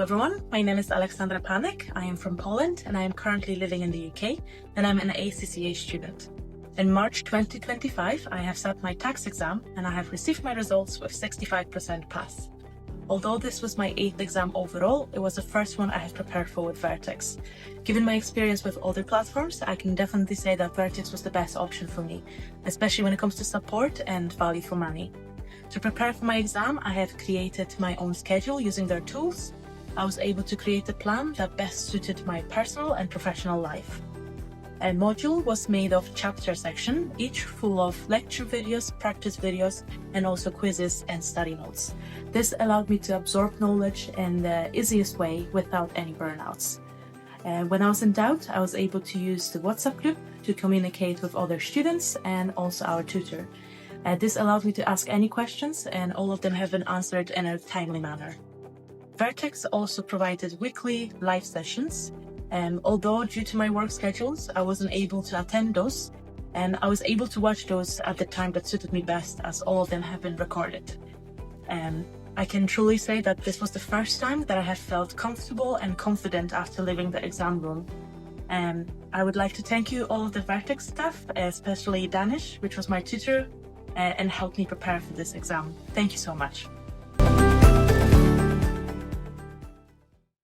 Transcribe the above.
everyone, my name is Aleksandra Panek. I am from Poland and I am currently living in the UK and I'm an ACCA student. In March 2025, I have sat my tax exam and I have received my results with 65% pass. Although this was my 8th exam overall, it was the first one I have prepared for with Vertex. Given my experience with other platforms, I can definitely say that Vertex was the best option for me, especially when it comes to support and value for money. To prepare for my exam, I have created my own schedule using their tools. I was able to create a plan that best suited my personal and professional life. A module was made of chapter section, each full of lecture videos, practice videos, and also quizzes and study notes. This allowed me to absorb knowledge in the easiest way without any burnouts. When I was in doubt, I was able to use the WhatsApp group to communicate with other students and also our tutor. This allowed me to ask any questions and all of them have been answered in a timely manner. Vertex also provided weekly live sessions. Although due to my work schedules, I wasn't able to attend those, and I was able to watch those at the time that suited me best as all of them have been recorded. I can truly say that this was the first time that I have felt comfortable and confident after leaving the exam room. I would like to thank you all of the Vertex staff, especially Danish, which was my tutor, and helped me prepare for this exam. Thank you so much.